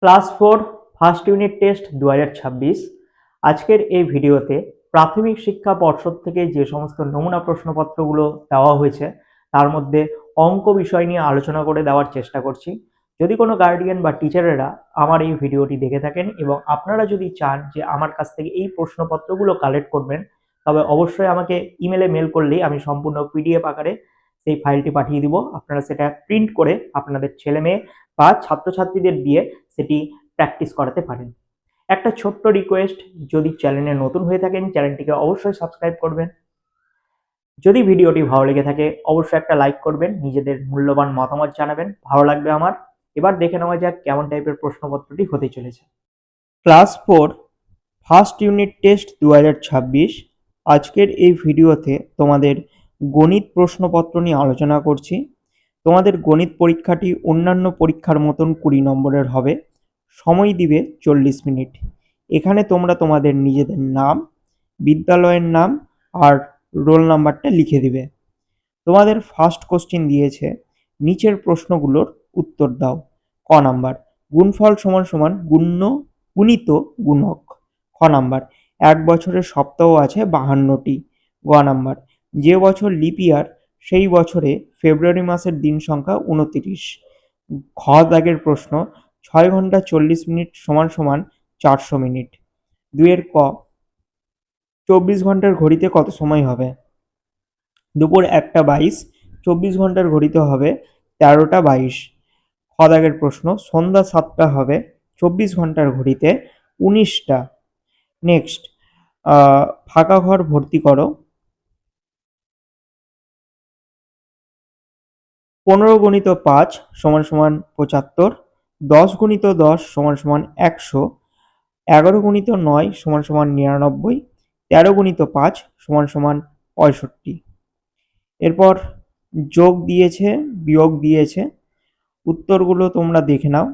Class 4 first unit test 2026। আজকের এই ভিডিওতে প্রাথমিক শিক্ষা পর্ষদ থেকে যে সমস্ত নমুনা প্রশ্নপত্রগুলো দেওয়া হয়েছে তার মধ্যে অঙ্ক বিষয় নিয়ে আলোচনা করে দেওয়ার চেষ্টা করছি। যদি কোনো গার্ডিয়ান বা টিচারেরা আমার এই ভিডিওটি দেখে থাকেন এবং আপনারা যদি চান যে আমার কাছ থেকে এই প্রশ্নপত্রগুলো কালেক্ট করবেন, তবে অবশ্যই আমাকে ইমেলে মেল করলেই আমি সম্পূর্ণ পিডিএফ আকারে সেই ফাইলটি পাঠিয়ে দিব। আপনারা সেটা প্রিন্ট করে আপনাদের ছেলে মেয়ে বা ছাত্রছাত্রীদের দিয়ে সেটি প্র্যাকটিস করাতে পারেন। একটা ছোট্ট রিকোয়েস্ট, যদি চ্যানেলে নতুন হয়ে থাকেন চ্যানেলটিকে অবশ্যই সাবস্ক্রাইব করবেন। যদি ভিডিওটি ভালো লেগে থাকে অবশ্যই একটা লাইক করবেন, নিজেদের মূল্যবান মতামত জানাবেন, ভালো লাগবে আমার। এবার দেখে নেওয়া যাক কেমন টাইপের প্রশ্নপত্রটি হতে চলেছে। Class 4 first unit test 2026। আজকের এই ভিডিওতে তোমাদের গণিত প্রশ্নপত্র নিয়ে আলোচনা করছি। তোমাদের গণিত পরীক্ষাটি অন্যান্য পরীক্ষার মতন 20 নম্বরের হবে। সময় দিবে 40 মিনিট। এখানে তোমরা তোমাদের নিজেদের নাম, বিদ্যালয়ের নাম আর রোল নাম্বারটা লিখে দিবে। তোমাদের ফার্স্ট কোশ্চিন দিয়েছে নিচের প্রশ্নগুলোর উত্তর দাও। ক নাম্বার, গুণফল সমান সমান গুণিত গুণক। খ নাম্বার, এক বছরের সপ্তাহ আছে 52টি। গ নাম্বার, যে বছর লিপ ইয়ার সেই বছরে ফেব্রুয়ারি মাসের দিন সংখ্যা 29। খ দাগের প্রশ্ন, 6 ঘন্টা 40 মিনিট সমান সমান 400 মিনিট। 2 ক, 24 ঘন্টার ঘড়িতে কত সময় হবে? দুপুর 1টা 22, 24 ঘন্টার ঘড়িতে হবে 13টা 22। খ দাগের প্রশ্ন, সন্ধ্যা 7টা হবে 24 ঘন্টার ঘড়িতে 19টা। নেক্সট, ফাঁকা ঘর ভর্তি করো। 15 গুণিত 5 সমান সমান 75, 10 গুণিত 10 সমান সমান 100, 11 গুণিত 9 সমান সমান 99, 13 গুণিত 5 সমান সমান 65। এরপর যোগ দিয়েছে, বিয়োগ দিয়েছে, উত্তরগুলো তোমরা দেখে নাও।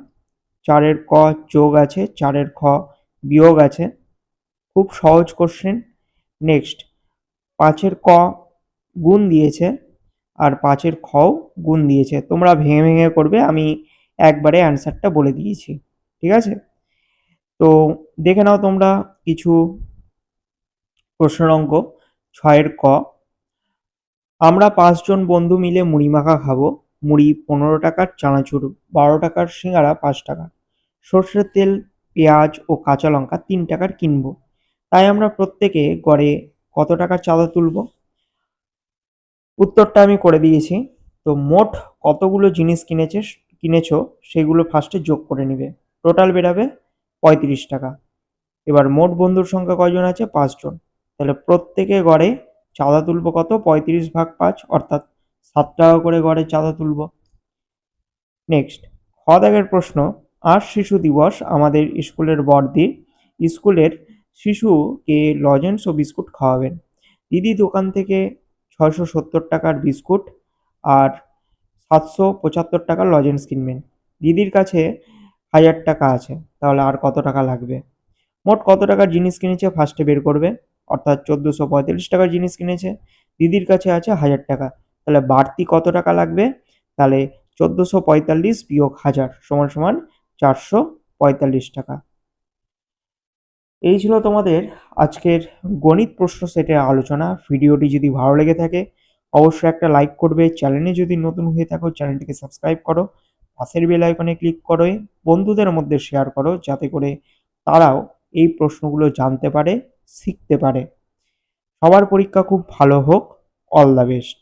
4 ক যোগ আছে, 4 খ বিয়োগ আছে। খুব সহজ কোশ্চেন। নেক্সট, 5 ক গুণ দিয়েছে আর 5 খও গুণ দিয়েছে। তোমরা ভেঙে ভেঙে করবে, আমি একবারে অ্যান্সারটা বলে দিয়েছি। ঠিক আছে, তো দেখে নাও তোমরা কিছু প্রশ্নের অঙ্ক। 6 ক, আমরা 5 জন বন্ধু মিলে মুড়ি মাখা খাবো। মুড়ি 15 টাকার, চানাচুর 12 টাকার, সিঙ্গারা 5 টাকা, সর্ষের তেল, পেঁয়াজ ও কাঁচা লঙ্কা 3 টাকার কিনবো। তাই আমরা প্রত্যেকে গড়ে কত টাকার চাঁদা তুলব? উত্তরটা আমি করে দিয়েছি। তো মোট কতগুলো জিনিস কিনেছো সেগুলো ফার্স্টে যোগ করে নিবে। টোটাল বেরাবে 35 টাকা। এবার মোট বন্ধুর সংখ্যা কয়জন আছে? 5 জন। তাহলে প্রত্যেকে গড়ে চাঁদা তুলব কত? 35 ভাগ 5, অর্থাৎ 7 টাকা করে গড়ে চাঁদা তুলব। নেক্সট, খ দাগের প্রশ্ন, আজ শিশু দিবস, আমাদের স্কুলের বড়দিন, স্কুলের শিশুকে লজেন্স ও বিস্কুট খাওয়াবেন। দিদি দোকান থেকে 670 টাকার বিস্কুট আর 775 টাকার লজেন্স কিনবেন। দিদির কাছে 1000 টাকা আছে, তাহলে আর কত টাকা লাগবে? মোট কত টাকার জিনিস কিনেছে ফার্স্টে বের করবে, অর্থাৎ 1445 টাকার জিনিস কিনেছে, দিদির কাছে আছে 1000 টাকা, তাহলে বাড়তি কত টাকা লাগবে? তাহলে 1445 বিয়োগ 1000 সমান সমান 445 টাকা। এই ছিল তোমাদের আজকের গণিত প্রশ্ন সেটের আলোচনা। ভিডিওটি যদি ভালো লেগে থাকে অবশ্যই একটা লাইক করবে। চ্যানেলে যদি নতুন হয়ে থাকো চ্যানেলটিকে সাবস্ক্রাইব করো, পাশের বেল আইকনে ক্লিক করে বন্ধুদের মধ্যে শেয়ার করো, যাতে করে তারাও এই প্রশ্নগুলো জানতে পারে, শিখতে পারে। সবার পরীক্ষা খুব ভালো হোক। All the best.